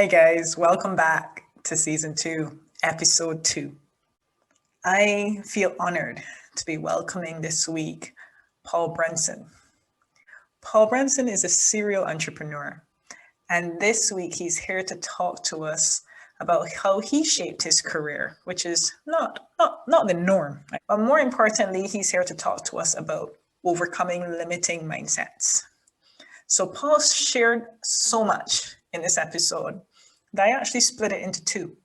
Hi guys, welcome back to season 2, episode 2. I feel honored to be welcoming this week Paul Brunson. Paul Brunson is a serial entrepreneur, and this week he's here to talk to us about how he shaped his career, which is not the norm. But more importantly, he's here to talk to us about overcoming limiting mindsets. So Paul shared so much in this episode that I actually split it into 2.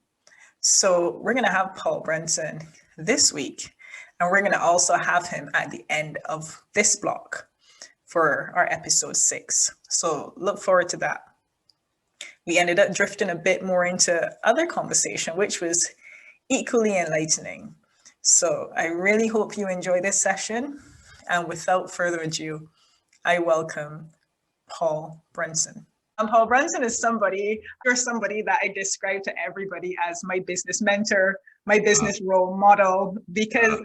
So we're going to have Paul Brunson this week, and we're going to also have him at the end of this block for our episode 6. So look forward to that. We ended up drifting a bit more into other conversation, which was equally enlightening. So I really hope you enjoy this session. And without further ado, I welcome Paul Brunson. And Paul Brunson is somebody that I describe to everybody as my business mentor, my business role model, because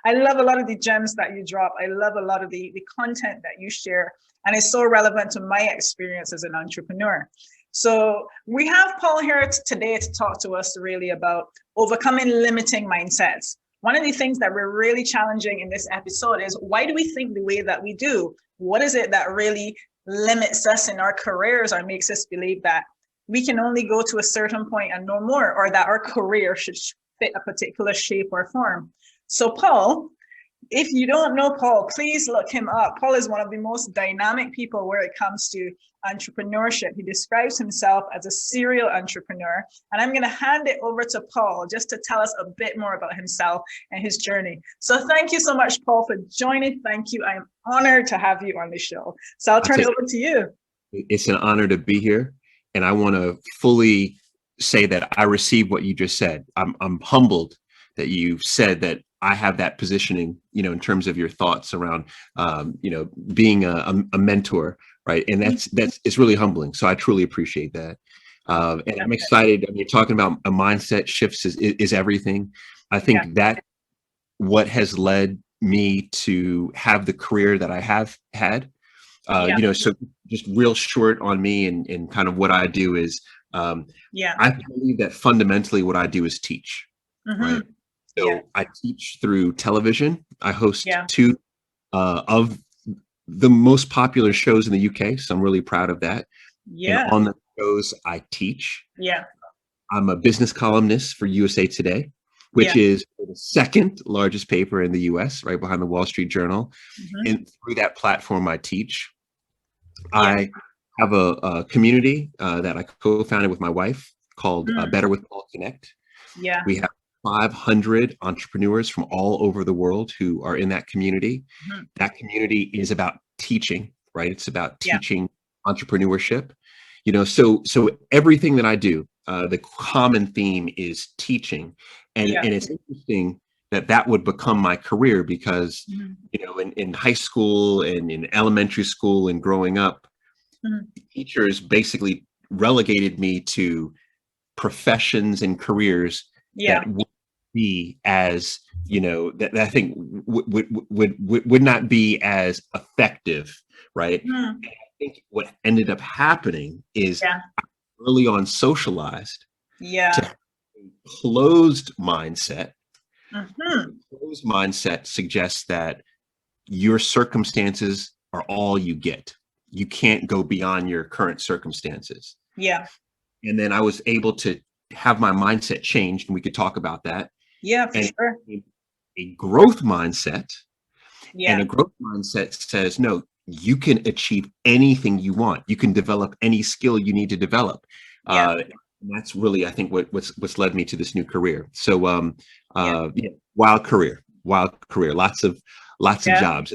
I love a lot of the gems that you drop. I love a lot of the content that you share, and it's so relevant to my experience as an entrepreneur. So we have Paul here today to talk to us really about overcoming limiting mindsets. One of the things that we're really challenging in this episode is, why do we think the way that we do? What is it that really limits us in our careers or makes us believe that we can only go to a certain point and no more, or that our career should fit a particular shape or form? So Paul, if you don't know Paul, please look him up. Paul is one of the most dynamic people where it comes to entrepreneurship. He describes himself as a serial entrepreneur. And I'm going to hand it over to Paul just to tell us a bit more about himself and his journey. So thank you so much, Paul, for joining. Thank you. I'm honored to have you on the show. So I'll turn it over to you. It's an honor to be here. And I want to fully say that I received what you just said. I'm humbled that you said that I have that positioning, in terms of your thoughts around, being a mentor, right? And it's really humbling. So I truly appreciate that. And I'm excited. I mean, talking about a mindset shifts is everything. I think that what has led me to have the career that I have had, so just real short on me and kind of what I do is, I believe that fundamentally what I do is teach, right? So I teach through television. I host 2 of the most popular shows in the UK. So I'm really proud of that. And on the shows I teach. I'm a business columnist for USA Today, which is the second largest paper in the US, right behind the Wall Street Journal. And through that platform I teach. I have a community that I co-founded with my wife called Better with Paul Connect. We have 500 entrepreneurs from all over the world who are in that community. That community is about teaching, right? It's about teaching entrepreneurship. So everything that I do, the common theme is teaching. And it's interesting that would become my career because, in high school and in elementary school and growing up, teachers basically relegated me to professions and careers that would be as, that I think would not be as effective, right? I think what ended up happening is early on socialized to have a closed mindset. Closed mindset suggests that your circumstances are all you get. You can't go beyond your current circumstances. And then I was able to have my mindset changed, and we could talk about that. For sure. A growth mindset. And a growth mindset says, no, you can achieve anything you want. You can develop any skill you need to develop. And that's really, I think, what's led me to this new career. So, wild career, lots of jobs.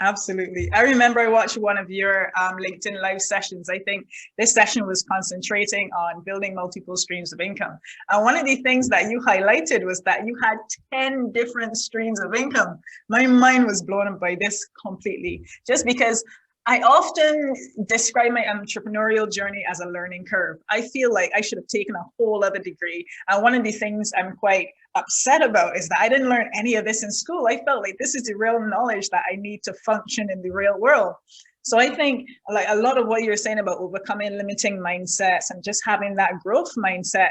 Absolutely. I remember I watched one of your LinkedIn live sessions. I think this session was concentrating on building multiple streams of income. And one of the things that you highlighted was that you had 10 different streams of income. My mind was blown by this completely, just because I often describe my entrepreneurial journey as a learning curve. I feel like I should have taken a whole other degree. And one of the things I'm quite upset about is that I didn't learn any of this in school. I felt like this is the real knowledge that I need to function in the real world. So I think like a lot of what you're saying about overcoming limiting mindsets and just having that growth mindset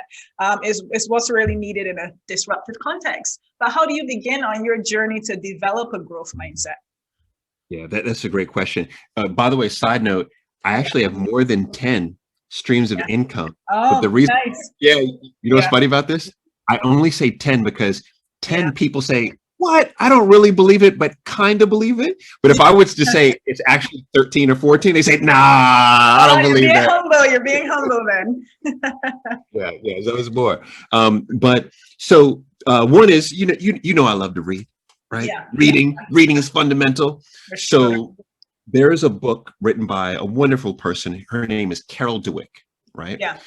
is what's really needed in a disruptive context. But how do you begin on your journey to develop a growth mindset? Yeah, that's a great question. By the way, side note, I actually have more than 10 streams of Yeah. income. But the Oh, reason, nice. yeah, you know what's Yeah. funny about this? I only say 10 because 10 Yeah. people say, what? I don't really believe it, but kind of believe it. But if I was to say it's actually 13 or 14, they say, nah, I Oh, don't you're believe being that. humble. You're being humble then. Yeah, so it's more. But so one is, you know, I love to read, right? Yeah. Reading is fundamental. For sure. So there is a book written by a wonderful person. Her name is Carol Dweck, right? Yeah.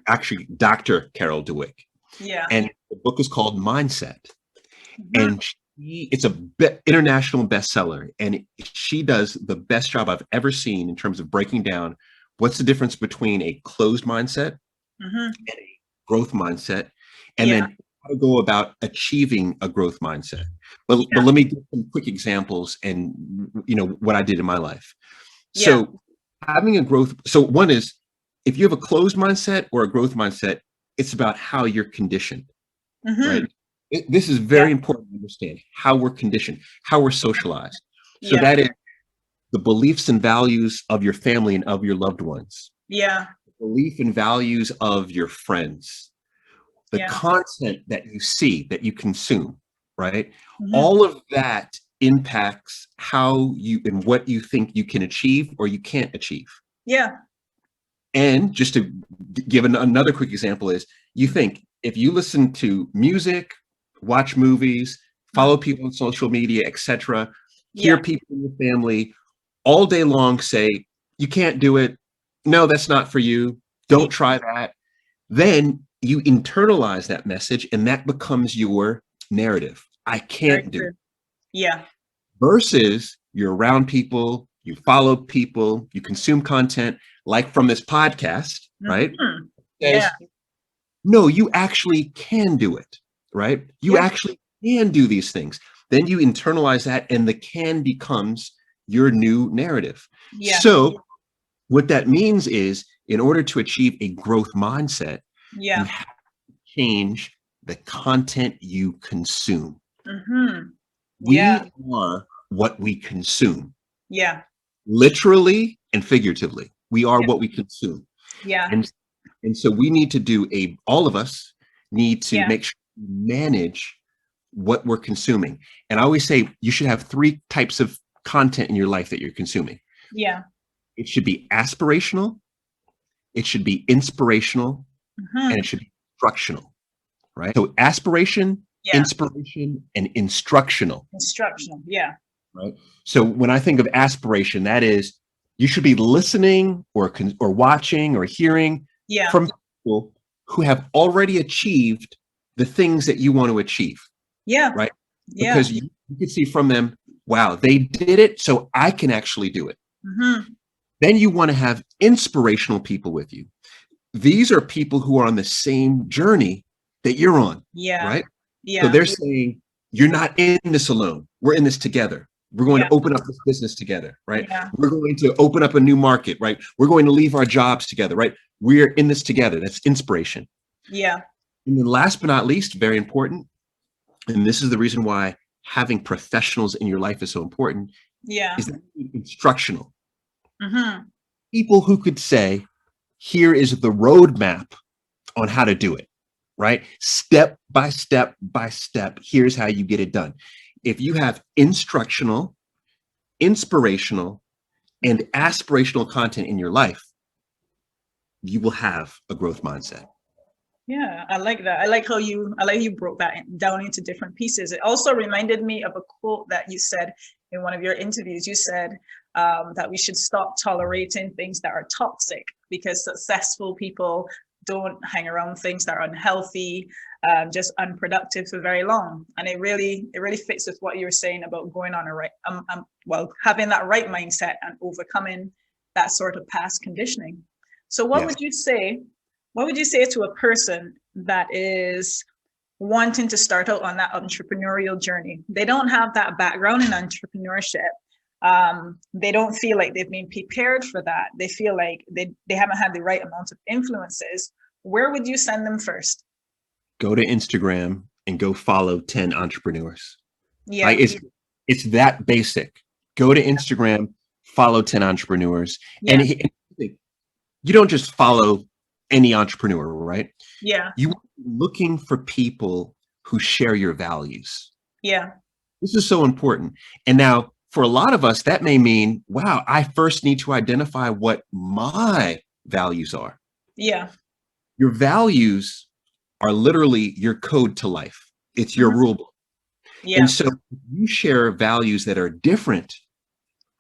Actually, Dr. Carol Dweck. Yeah. And the book is called Mindset. Mhm. And it's a international bestseller. And she does the best job I've ever seen in terms of breaking down what's the difference between a closed mindset Mhm. and a growth mindset, and Yeah. then how to go about achieving a growth mindset. But Yeah. let me give some quick examples and what I did in my life. Yeah. So having a growth, so one is if you have a closed mindset or a growth mindset, it's about how you're conditioned, right? Mhm. This is Yeah. very important to understand how we're conditioned, how we're socialized. So Yeah. that is the beliefs and values of your family and of your loved ones, Yeah. belief and values of your friends, the Yeah. content that you see, that you consume, right? Mhm. All of that impacts how you and what you think you can achieve or you can't achieve. Yeah. And just to give another quick example is you think if you listen to music, watch movies, follow people on social media, etc., hear Yeah. people in your family all day long say, you can't do it. No, that's not for you. Yeah. Don't try that. Then you internalize that message and that becomes your narrative. I Very can't do true. it. Yeah. Versus you're around people, you follow people, you consume content like from this podcast, right? Mhm. Yeah. Says, no, you actually can do it, right? You Yeah. actually can do these things. Then you internalize that and the can becomes your new narrative. Yeah. So what that means is in order to achieve a growth mindset, you Yeah. have to change the content you consume. Mhm. We Yeah. are what we consume, Yeah. literally and figuratively. We are Yeah. what we consume. Yeah. And so we need to all of us need to Yeah. make sure we manage what we're consuming. And I always say you should have three types of content in your life that you're consuming. Yeah. It should be aspirational, it should be inspirational, and it Mhm. should be instructional, right? So aspiration, Yeah. inspiration, and instructional, Instructional. Yeah. right? So when I think of aspiration, that is you should be listening or watching or hearing Yeah. from people who have already achieved the things that you want to achieve, Yeah. right? Yeah. Because you can see from them, wow, they did it, so I can actually do it. Mhm. Then you want to have inspirational people with you. These are people who are on the same journey that you're on, Yeah. right? So Yeah. they're saying, you're not in this alone. We're in this together. We're going Yeah. to open up this business together, right? Yeah. We're going to open up a new market, right? We're going to leave our jobs together, right? We're in this together. That's inspiration. Yeah. And then last but not least, very important, and this is the reason why having professionals in your life is so important, Yeah. is that instructional. Mhm. People who could say, here is the roadmap on how to do it, right? Step by step by step. Here's how you get it done. If you have instructional, inspirational, and aspirational content in your life, you will have a growth mindset. Yeah, I like that. I like you broke that down into different pieces. It also reminded me of a quote that you said in one of your interviews. You said that we should stop tolerating things that are toxic because successful people don't hang around things that are unhealthy, just unproductive for very long. And it really fits with what you were saying about going on having that right mindset and overcoming that sort of past conditioning. So Yes. what would you say to a person that is wanting to start out on that entrepreneurial journey? They don't have that background in entrepreneurship, They don't feel like they've been prepared for that. They feel like they haven't had the right amount of influences. Where would you send them first? Go to Instagram and go follow 10 entrepreneurs. Yeah. Like it's that basic. Go to Instagram, follow 10 entrepreneurs. Yeah. And you don't just follow any entrepreneur, right? Yeah. You are looking for people who share your values. Yeah. This is so important. And now for a lot of us, that may mean, wow, I first need to identify what my values are. Yeah. Your values are literally your code to life. It's your rule book. Yeah. And so you share values that are different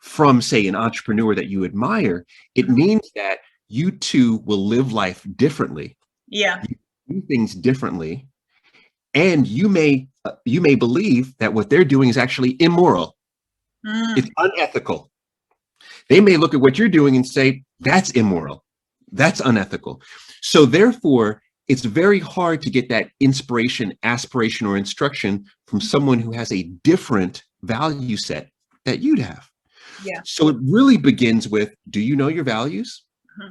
from, say, an entrepreneur that you admire. It means that you too will live life differently. Yeah. You do things differently. And you may believe that what they're doing is actually immoral. It's unethical. They may look at what you're doing and say, that's immoral. That's unethical. So therefore, it's very hard to get that inspiration, aspiration, or instruction from someone who has a different value set that you'd have. Yeah. So it really begins with, do you know your values?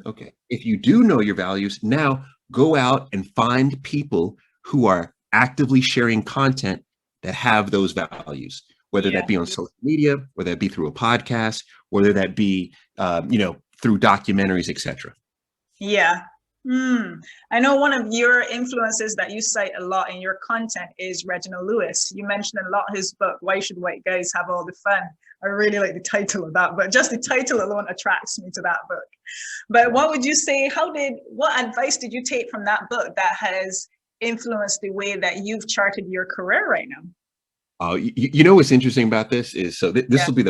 Okay. If you do know your values, now go out and find people who are actively sharing content that have those values, whether that be on social media, whether that be through a podcast, whether that be, through documentaries, etc. Yeah. I know one of your influences that you cite a lot in your content is Reginald Lewis. You mentioned a lot his book, Why Should White Guys Have All the Fun? I really like the title of that, but just the title alone attracts me to that book. But what would you say, what advice did you take from that book that has influenced the way that you've charted your career right now? You know what's interesting about this is, so this will be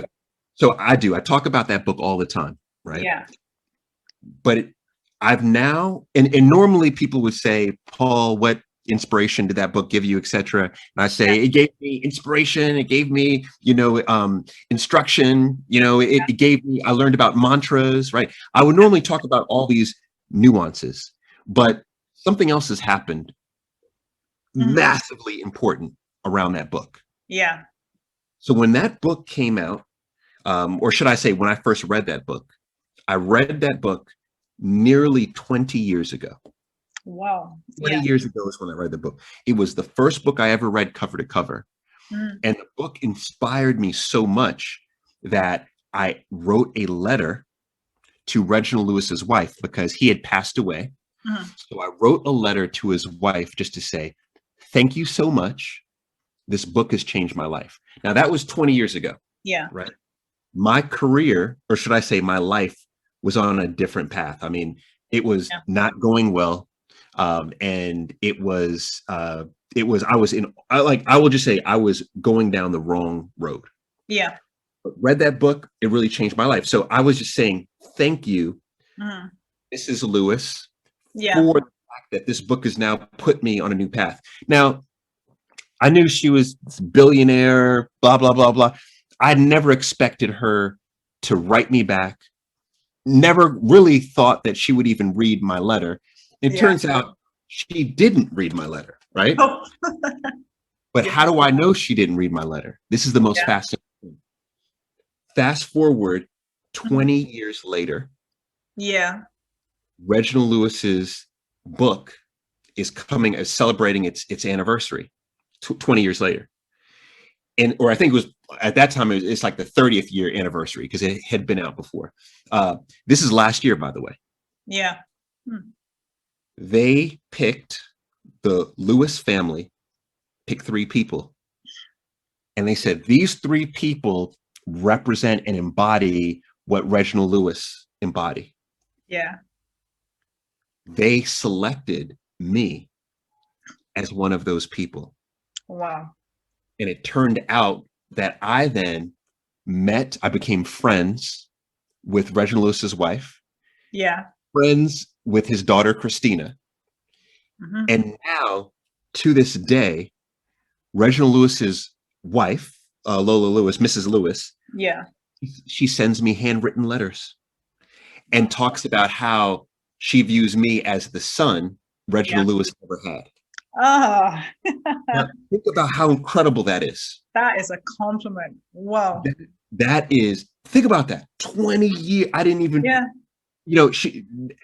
I talk about that book all the time, right? Yeah. But I've now, and normally people would say, Paul, what inspiration did that book give you, etc. And I say, it gave me inspiration. It gave me, instruction, it gave me, I learned about mantras, right? I would normally talk about all these nuances, but something else has happened massively important around that book. Yeah. So when that book came out, or should I say, when I first read that book, I read that book nearly 20 years ago. Wow. 20 years ago is when I read the book. It was the first book I ever read cover to cover. And the book inspired me so much that I wrote a letter to Reginald Lewis's wife because he had passed away. So I wrote a letter to his wife just to say, thank you so much. This book has changed my life. Now that was 20 years ago. Yeah. Right. My career, or should I say my life, was on a different path. I mean, it was not going well. And I will just say I was going down the wrong road. Yeah. But read that book, it really changed my life. So I was just saying, thank you, Mrs. Lewis, for the fact that this book has now put me on a new path. Now, I knew she was this billionaire, blah, blah, blah, blah. I never expected her to write me back. Never really thought that she would even read my letter. It turns out she didn't read my letter, right? Oh. But how do I know she didn't read my letter? This is the most fascinating thing. Fast forward 20 years later. Yeah. Reginald Lewis's book is celebrating its anniversary 20 years later. Or I think it was at that time, it's like the 30th year anniversary because it had been out before. This is last year, by the way. Yeah. They picked, the Lewis family picked 3 people. And they said, these 3 people represent and embody what Reginald Lewis embodied. Yeah. They selected me as one of those people. Wow. And it turned out that I then I became friends with Reginald Lewis's wife. Yeah. Friends with his daughter, Christina. And now, to this day, Reginald Lewis's wife, Lola Lewis, Mrs. Lewis, she sends me handwritten letters and talks about how she views me as the son Reginald Lewis never had. Oh. Now, think about how incredible that is. That is a compliment. Wow. That is, think about that. 20 years. I didn't even, Yeah.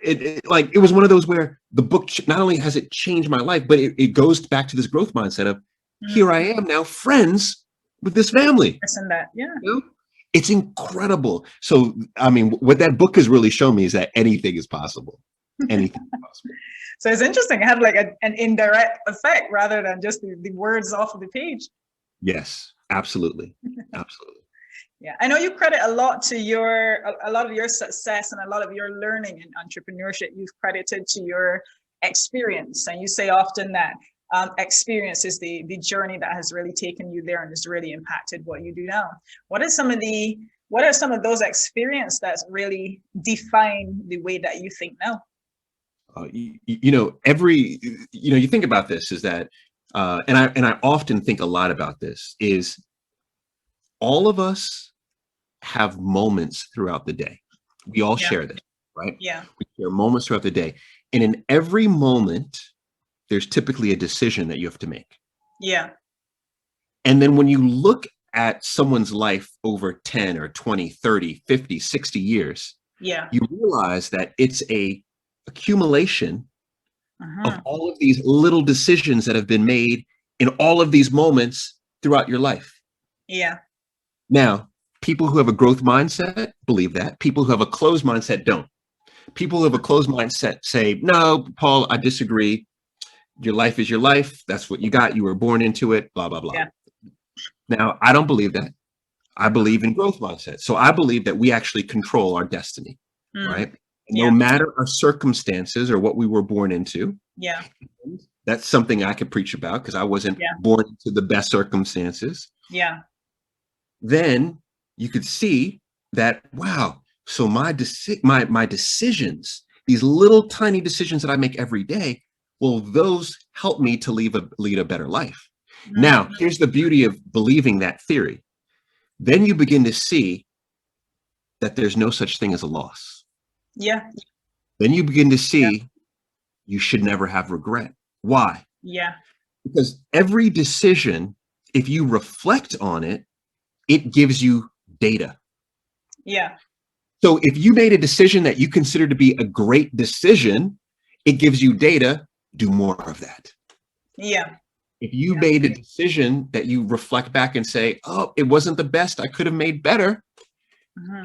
it was one of those where the book, not only has it changed my life, but it goes back to this growth mindset of, here I am now, friends with this family. Listen that. Yeah. You know? It's incredible. So, I mean, what that book has really shown me is that anything is possible. Anything is possible. So it's interesting. It had like an indirect effect rather than just the words off of the page. Yes, absolutely. Absolutely. Yeah, I know you credit a lot to a lot of your success and a lot of your learning in entrepreneurship. You've credited to your experience, and you say often that experience is the journey that has really taken you there and has really impacted what you do now. What are some of those experiences that really define the way that you think now? You think about this is that, and I often think a lot about this is all of us have moments throughout the day. We all share this, right? Yeah. We share moments throughout the day. And in every moment, there's typically a decision that you have to make. Yeah. And then when you look at someone's life over 10 or 20, 30, 50, 60 years, you realize that it's a accumulation of all of these little decisions that have been made in all of these moments throughout your life. Yeah. Now, people who have a growth mindset believe that. People who have a closed mindset don't. People who have a closed mindset say, no, Paul, I disagree. Your life is your life. That's what you got. You were born into it, blah, blah, blah. Yeah. Now, I don't believe that. I believe in growth mindset. So I believe that we actually control our destiny, right? No matter our circumstances or what we were born into. Yeah. That's something I could preach about because I wasn't born into the best circumstances. Yeah. Then you could see that, wow, so my decisions, these little tiny decisions that I make every day, well, those help me to lead a better life. Now, here's the beauty of believing that theory. Then you begin to see that there's no such thing as a loss. Yeah. Then you begin to see you should never have regret. Why? Yeah. Because every decision, if you reflect on it, it gives you data. Yeah. So if you made a decision that you consider to be a great decision, it gives you data, do more of that. Yeah. If you made a decision that you reflect back and say, oh, it wasn't the best, I could have made better,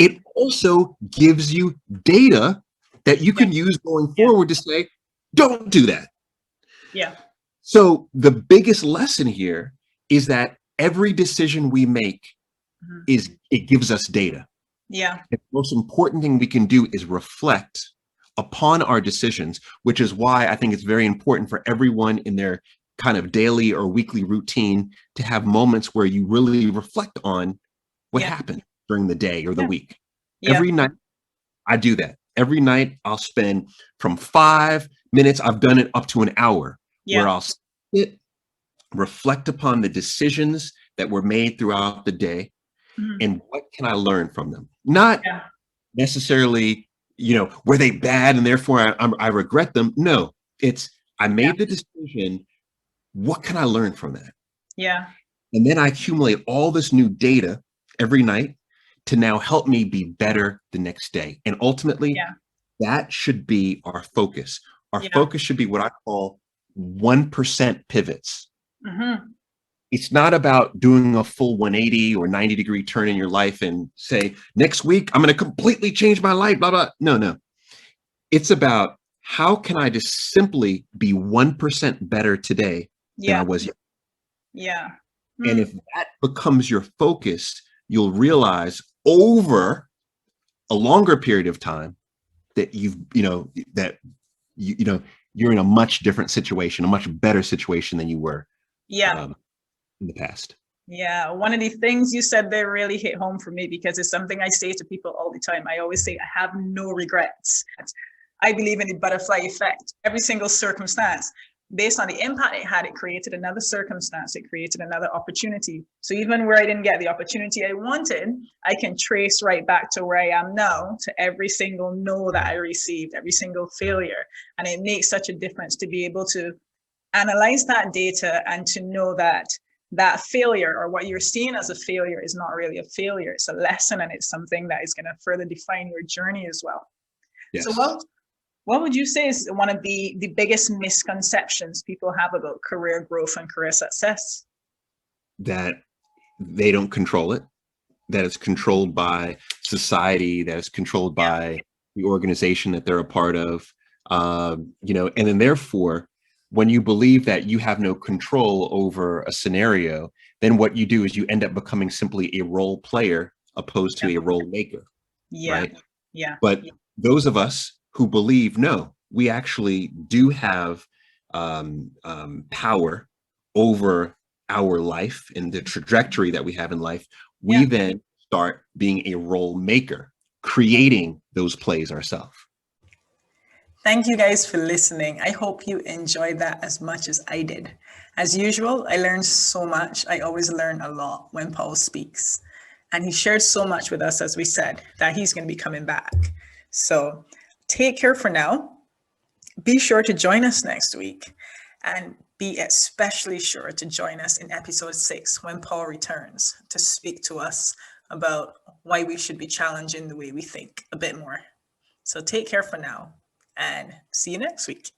it also gives you data that you can use going forward to say, don't do that. Yeah. So the biggest lesson here is that every decision we make it gives us data. Yeah. The most important thing we can do is reflect upon our decisions, which is why I think it's very important for everyone in their kind of daily or weekly routine to have moments where you really reflect on what happened during the day or the week. Every night I do that. Every night I'll spend from 5 minutes, I've done it up to an hour, where I'll sit, reflect upon the decisions that were made throughout the day and what can I learn from them? Not necessarily, were they bad and therefore I regret them? No, it's I made the decision. What can I learn from that? Yeah. And then I accumulate all this new data every night to now help me be better the next day. And ultimately, that should be our focus. Our focus should be what I call 1% pivots. It's not about doing a full 180 or 90-degree turn in your life and say, next week, I'm going to completely change my life, blah, blah. No. It's about how can I just simply be 1% better today than I was yesterday? Yeah. And if that becomes your focus, you'll realize over a longer period of time that you're in a much different situation, a much better situation than you were in the past. Yeah, one of the things you said there really hit home for me because it's something I say to people all the time. I always say I have no regrets. I believe in the butterfly effect. Every single circumstance, based on the impact it had, it created another circumstance. It created another opportunity. So even where I didn't get the opportunity I wanted, I can trace right back to where I am now, to every single no that I received, every single failure. And it makes such a difference to be able to analyze that data and to know that that failure, or what you're seeing as a failure, is not really a failure. It's a lesson, and it's something that is going to further define your journey as well. Yes. So what would you say is one of the biggest misconceptions people have about career growth and career success? That they don't control it, that it's controlled by society, that it's controlled by the organization that they're a part of, you know, and then therefore, when you believe that you have no control over a scenario, then what you do is you end up becoming simply a role player opposed to a role maker. Right? Yeah. But those of us who believe, no, we actually do have power over our life and the trajectory that we have in life, we then start being a role maker, creating those plays ourselves. Thank you guys for listening. I hope you enjoyed that as much as I did. As usual, I learned so much. I always learn a lot when Paul speaks. And he shared so much with us, as we said, that he's going to be coming back. So take care for now. Be sure to join us next week. And be especially sure to join us in episode 6 when Paul returns to speak to us about why we should be challenging the way we think a bit more. So take care for now, and see you next week.